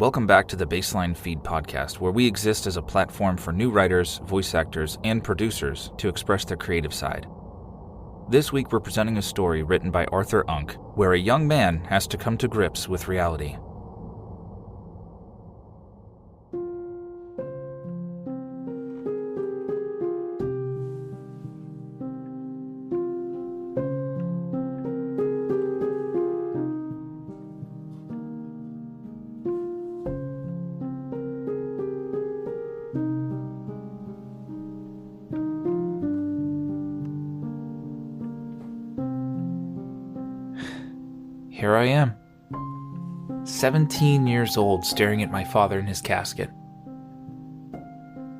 welcome back to the Baseline Feed podcast, where we exist as a platform for new writers, voice actors, and producers to express their creative side. This week we're presenting a story written by Arthur Unk, where a young man has to come to grips with reality. Here I am, 17 years old, staring at my father in his casket.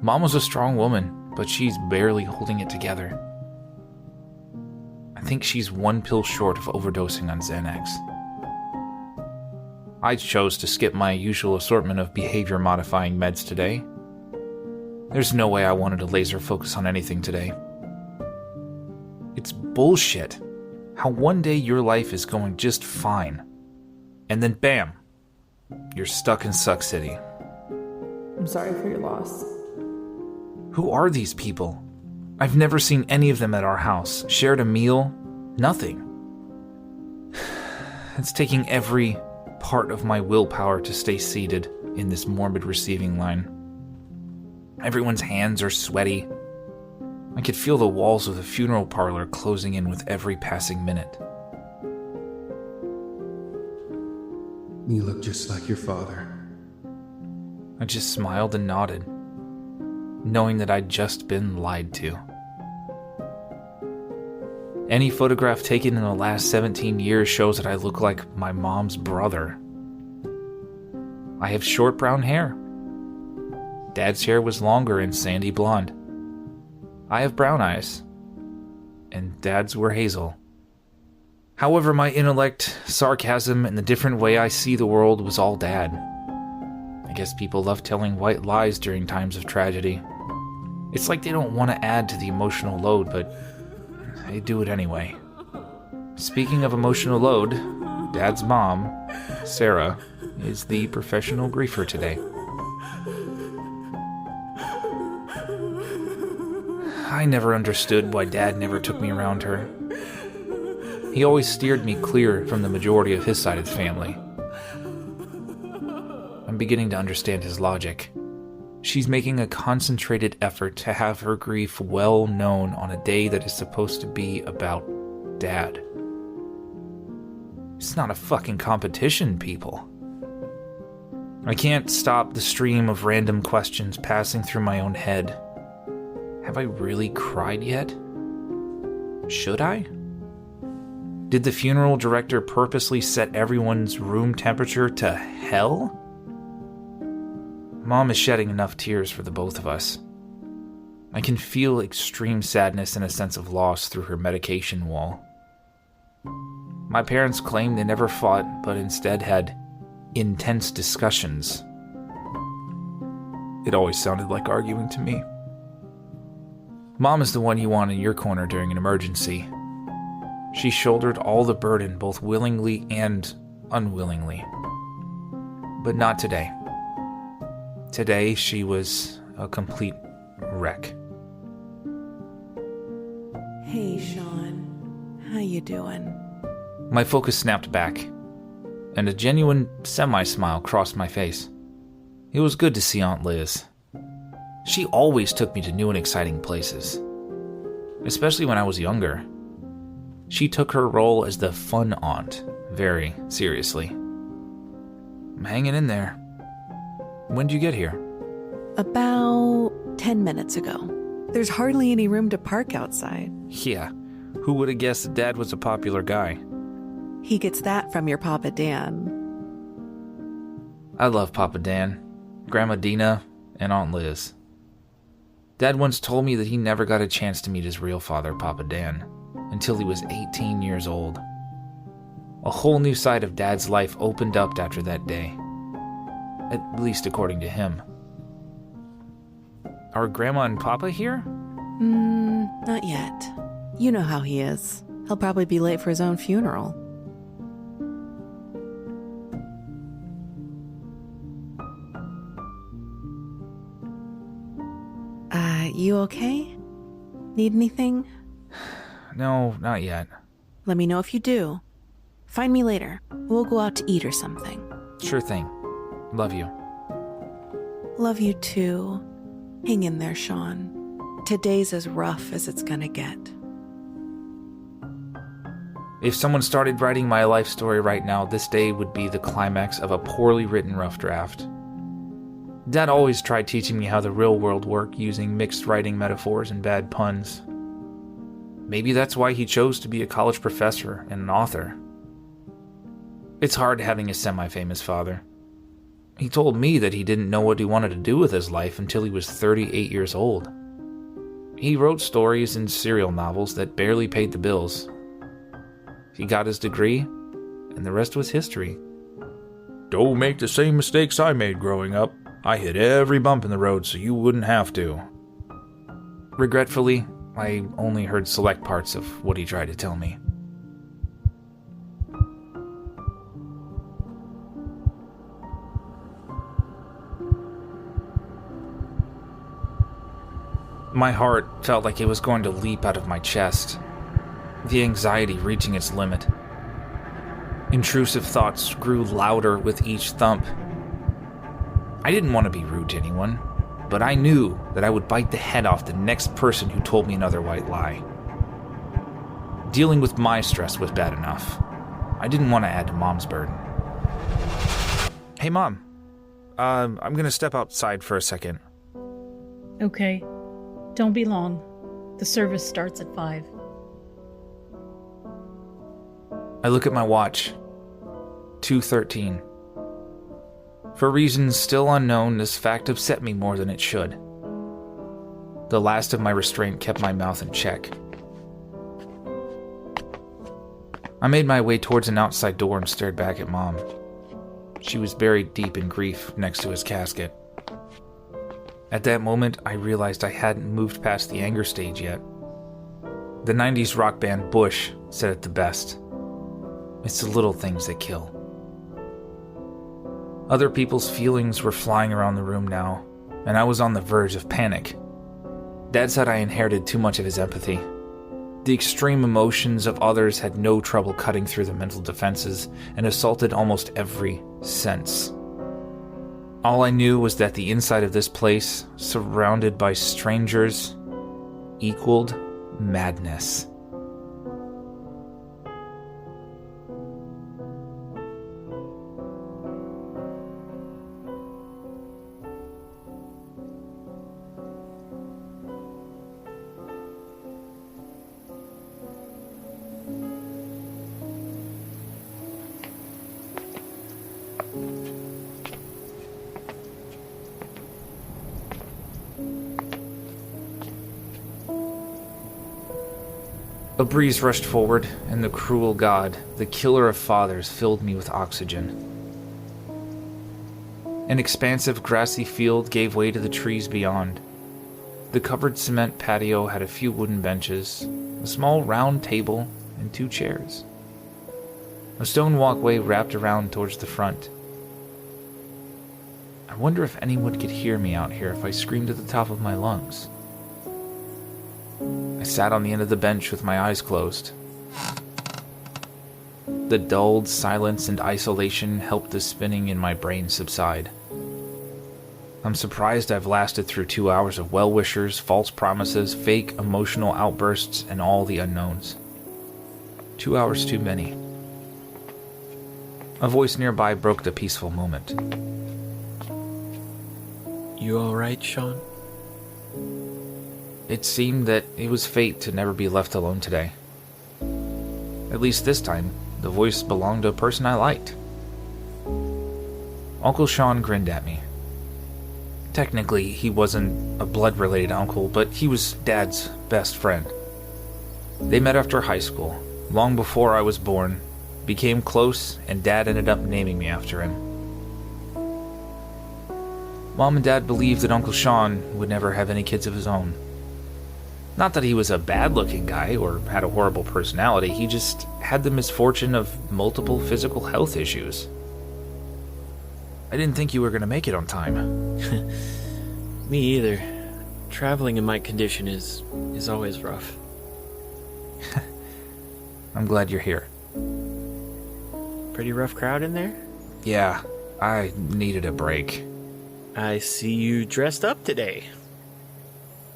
Mom was a strong woman, but she's barely holding it together. I think she's one pill short of overdosing on Xanax. I chose to skip my usual assortment of behavior-modifying meds today. There's no way I wanted to laser focus on anything today. It's bullshit. How one day your life is going just fine, and then bam, you're stuck in Suck City. I'm sorry for your loss. Who are these people? I've never seen any of them at our house, shared a meal, nothing. It's taking every part of my willpower to stay seated in this morbid receiving line. Everyone's hands are sweaty. I could feel the walls of the funeral parlor closing in with every passing minute. You look just like your father. I just smiled and nodded, knowing that I'd just been lied to. Any photograph taken in the last 17 years shows that I look like my mom's brother. I have short brown hair. Dad's hair was longer and sandy blonde. I have brown eyes, and Dad's were hazel. However, my intellect, sarcasm, and the different way I see the world was all Dad. I guess people love telling white lies during times of tragedy. It's like they don't want to add to the emotional load, but they do it anyway. Speaking of emotional load, Dad's mom, Sarah, is the professional griefer today. I never understood why Dad never took me around her. He always steered me clear from the majority of his side of the family. I'm beginning to understand his logic. She's making a concentrated effort to have her grief well known on a day that is supposed to be about Dad. It's not a fucking competition, people. I can't stop the stream of random questions passing through my own head. Have I really cried yet? Should I? Did the funeral director purposely set everyone's room temperature to hell? Mom is shedding enough tears for the both of us. I can feel extreme sadness and a sense of loss through her medication wall. My parents claim they never fought, but instead had intense discussions. It always sounded like arguing to me. Mom is the one you want in your corner during an emergency. She shouldered all the burden, both willingly and unwillingly. But not today. Today, she was a complete wreck. Hey, Shawn. How you doing? My focus snapped back, and a genuine semi-smile crossed my face. It was good to see Aunt Liz. She always took me to new and exciting places, especially when I was younger. She took her role as the fun aunt very seriously. I'm hanging in there. When did you get here? About 10 minutes ago. There's hardly any room to park outside. Yeah, who would have guessed that Dad was a popular guy? He gets that from your Papa Dan. I love Papa Dan, Grandma Dina, and Aunt Liz. Dad once told me that he never got a chance to meet his real father, Papa Dan, until he was 18 years old. A whole new side of Dad's life opened up after that day. At least according to him. Are Grandma and Papa here? Not yet. You know how he is. He'll probably be late for his own funeral. You okay? Need anything? No, not yet. Let me know if you do. Find me later. We'll go out to eat or something. Sure thing. Love you. Love you too. Hang in there, Shawn. Today's as rough as it's gonna get. If someone started writing my life story right now, this day would be the climax of a poorly written rough draft. Dad always tried teaching me how the real world worked using mixed writing metaphors and bad puns. Maybe that's why he chose to be a college professor and an author. It's hard having a semi-famous father. He told me that he didn't know what he wanted to do with his life until he was 38 years old. He wrote stories and serial novels that barely paid the bills. He got his degree, and the rest was history. Don't make the same mistakes I made growing up. I hit every bump in the road so you wouldn't have to. Regretfully, I only heard select parts of what he tried to tell me. My heart felt like it was going to leap out of my chest, the anxiety reaching its limit. Intrusive thoughts grew louder with each thump. I didn't want to be rude to anyone, but I knew that I would bite the head off the next person who told me another white lie. Dealing with my stress was bad enough. I didn't want to add to Mom's burden. Hey, Mom. I'm gonna step outside for a second. Okay. Don't be long. The service starts at 5. I look at my watch. 2:13. For reasons still unknown, this fact upset me more than it should. The last of my restraint kept my mouth in check. I made my way towards an outside door and stared back at Mom. She was buried deep in grief next to his casket. At that moment, I realized I hadn't moved past the anger stage yet. The 90s rock band Bush said it the best. It's the little things that kill. Other people's feelings were flying around the room now, and I was on the verge of panic. Dad said I inherited too much of his empathy. The extreme emotions of others had no trouble cutting through the mental defenses and assaulted almost every sense. All I knew was that the inside of this place, surrounded by strangers, equaled madness. A breeze rushed forward, and the cruel god, the killer of fathers, filled me with oxygen. An expansive grassy field gave way to the trees beyond. The covered cement patio had a few wooden benches, a small round table, and 2 chairs. A stone walkway wrapped around towards the front. I wonder if anyone could hear me out here if I screamed at the top of my lungs. I sat on the end of the bench with my eyes closed. The dulled silence and isolation helped the spinning in my brain subside. I'm surprised I've lasted through 2 hours of well-wishers, false promises, fake emotional outbursts, and all the unknowns. 2 hours too many. A voice nearby broke the peaceful moment. You alright, Shawn? It seemed that it was fate to never be left alone today. At least this time, the voice belonged to a person I liked. Uncle Shawn grinned at me. Technically, he wasn't a blood-related uncle, but he was Dad's best friend. They met after high school, long before I was born, became close, and Dad ended up naming me after him. Mom and Dad believed that Uncle Shawn would never have any kids of his own. Not that he was a bad-looking guy or had a horrible personality, he just had the misfortune of multiple physical health issues. I didn't think you were going to make it on time. Me either. traveling in my condition is always rough. I'm glad you're here. Pretty rough crowd in there? Yeah, I needed a break. I see you dressed up today.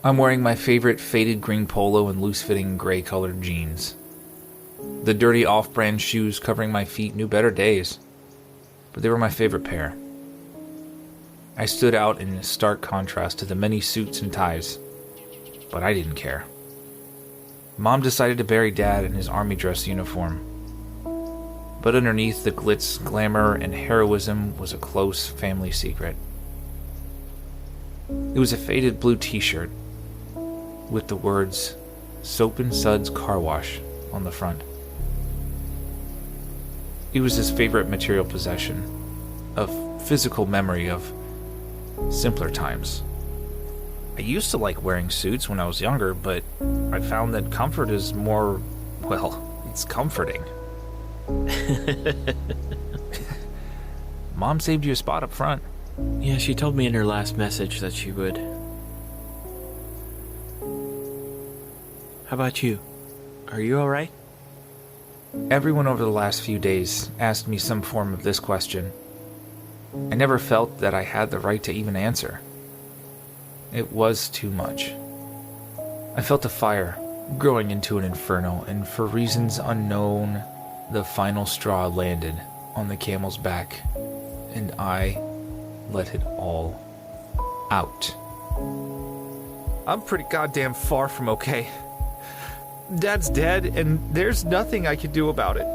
I'm wearing my favorite faded green polo and loose-fitting gray-colored jeans. The dirty off-brand shoes covering my feet knew better days, but they were my favorite pair. I stood out in stark contrast to the many suits and ties, but I didn't care. Mom decided to bury Dad in his army dress uniform, but underneath the glitz, glamour, and heroism was a close family secret. It was a faded blue t-shirt with the words Soap and Suds Car Wash on the front. It was his favorite material possession, a physical memory of simpler times. I used to like wearing suits when I was younger, but I found that comfort is more, well, it's comforting. Mom saved you a spot up front. Yeah, she told me in her last message that she would. How about you? Are you alright? Everyone over the last few days asked me some form of this question. I never felt that I had the right to even answer. It was too much. I felt a fire growing into an inferno, and for reasons unknown, the final straw landed on the camel's back, and I let it all out. I'm pretty goddamn far from okay. Dad's dead, and there's nothing I could do about it.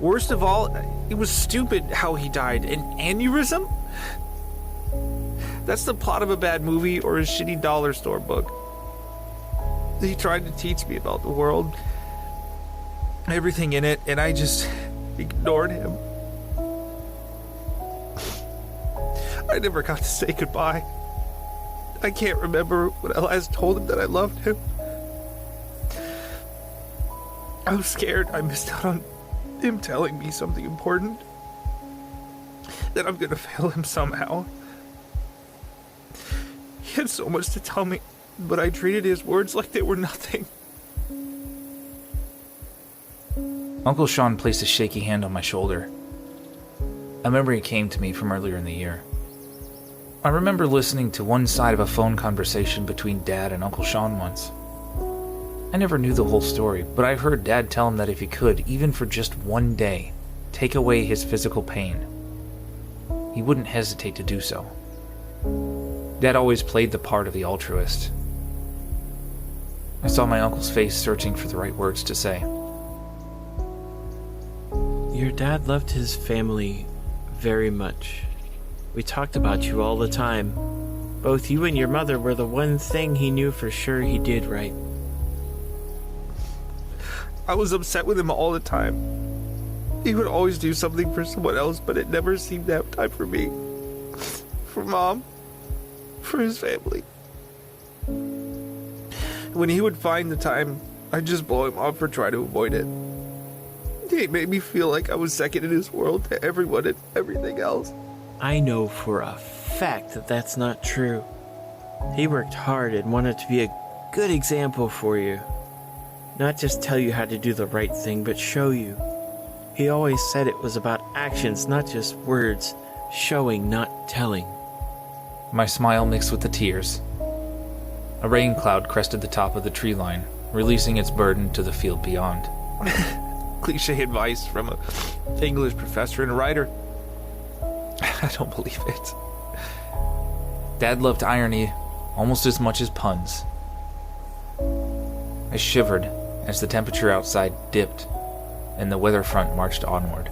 Worst of all, it was stupid how he died. An aneurysm? That's the plot of a bad movie or a shitty dollar store book. He tried to teach me about the world, everything in it, and I just ignored him. I never got to say goodbye. I can't remember when I last told him that I loved him. I was scared I missed out on him telling me something important. That I'm gonna fail him somehow. He had so much to tell me, but I treated his words like they were nothing. Uncle Shawn placed a shaky hand on my shoulder. A memory came to me from earlier in the year. I remember listening to one side of a phone conversation between Dad and Uncle Shawn once. I never knew the whole story, but I heard Dad tell him that if he could, even for just one day, take away his physical pain, he wouldn't hesitate to do so. Dad always played the part of the altruist. I saw my uncle's face searching for the right words to say. Your dad loved his family very much. We talked about you all the time. Both you and your mother were the one thing he knew for sure he did right. I was upset with him all the time. He would always do something for someone else, but it never seemed to have time for me. For Mom. For his family. When he would find the time, I'd just blow him off or try to avoid it. He made me feel like I was second in his world to everyone and everything else. I know for a fact that that's not true. He worked hard and wanted to be a good example for you. Not just tell you how to do the right thing, but show you. He always said it was about actions, not just words. Showing, not telling. My smile mixed with the tears. A rain cloud crested the top of the tree line, releasing its burden to the field beyond. Cliche advice from an English professor and a writer. I don't believe it. Dad loved irony almost as much as puns. I shivered as the temperature outside dipped and the weather front marched onward.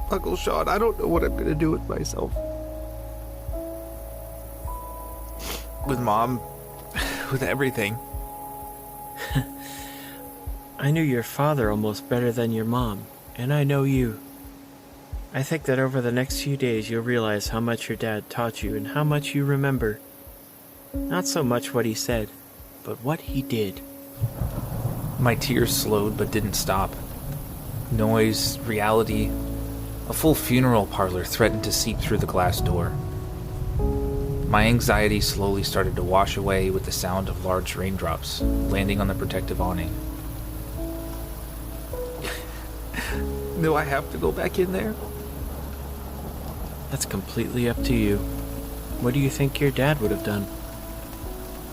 Uncle Shawn, I don't know what I'm going to do with myself. With Mom. With everything. I knew your father almost better than your mom, and I know you. I think that over the next few days you'll realize how much your dad taught you and how much you remember. Not so much what he said, but what he did. My tears slowed but didn't stop. Noise, reality, a full funeral parlor threatened to seep through the glass door. My anxiety slowly started to wash away with the sound of large raindrops landing on the protective awning. Do I have to go back in there? That's completely up to you. What do you think your dad would have done?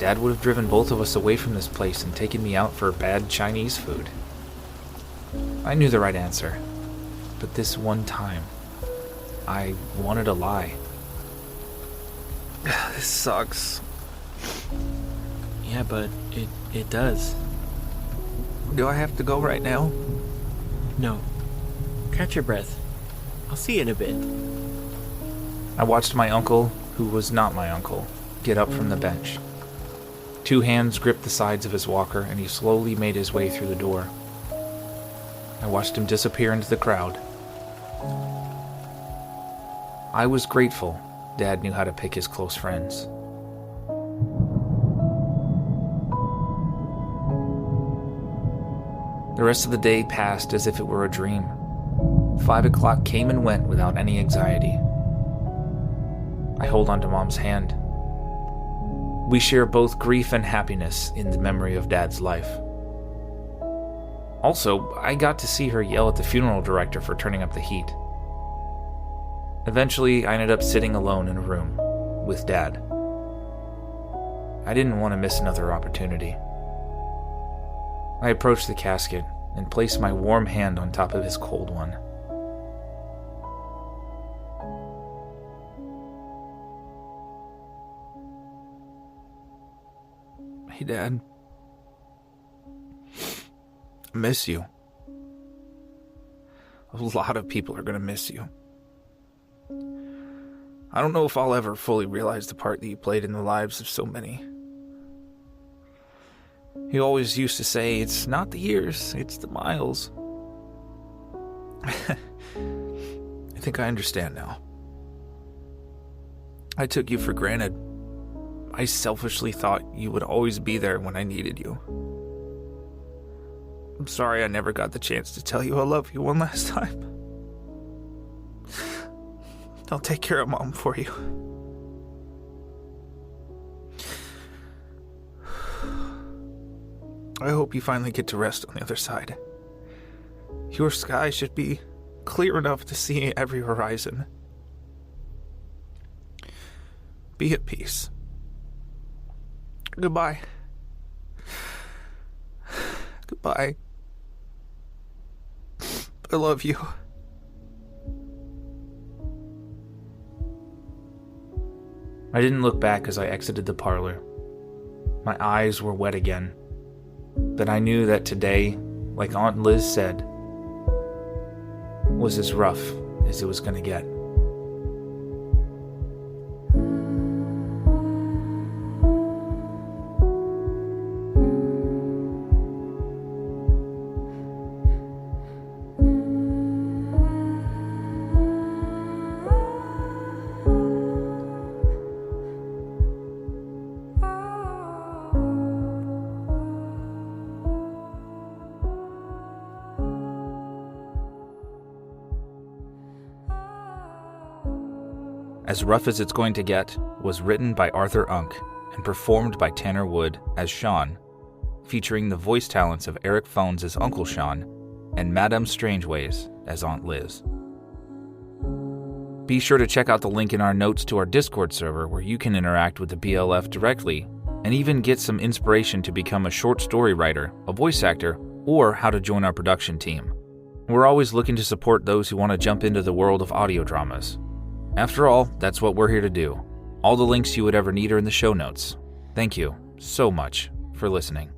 Dad would have driven both of us away from this place and taken me out for bad Chinese food. I knew the right answer, but this one time, I wanted a lie. This sucks. Yeah, but it does. Do I have to go right now? No. Catch your breath. I'll see you in a bit. I watched my uncle, who was not my uncle, get up from the bench. 2 hands gripped the sides of his walker, and he slowly made his way through the door. I watched him disappear into the crowd. I was grateful Dad knew how to pick his close friends. The rest of the day passed as if it were a dream. 5 o'clock came and went without any anxiety. I hold onto Mom's hand. We share both grief and happiness in the memory of Dad's life. Also, I got to see her yell at the funeral director for turning up the heat. Eventually, I ended up sitting alone in a room with Dad. I didn't want to miss another opportunity. I approached the casket and placed my warm hand on top of his cold one. Hey, Dad. I miss you. A lot of people are gonna miss you. I don't know if I'll ever fully realize the part that you played in the lives of so many. He always used to say, it's not the years, it's the miles. I think I understand now. I took you for granted. I selfishly thought you would always be there when I needed you. I'm sorry I never got the chance to tell you I love you one last time. I'll take care of Mom for you. I hope you finally get to rest on the other side. Your sky should be clear enough to see every horizon. Be at peace. Goodbye. Goodbye. I love you. I didn't look back as I exited the parlor. My eyes were wet again, but I knew that today, like Aunt Liz said, was as rough as it was going to get. As Rough as It's Going to Get was written by Arthur Unk and performed by Tanner Wood as Shawn, featuring the voice talents of Erik Fones as Uncle Shawn and Madame Strangeways as Aunt Liz. Be sure to check out the link in our notes to our Discord server where you can interact with the BLF directly and even get some inspiration to become a short story writer, a voice actor, or how to join our production team. We're always looking to support those who want to jump into the world of audio dramas. After all, that's what we're here to do. All the links you would ever need are in the show notes. Thank you so much for listening.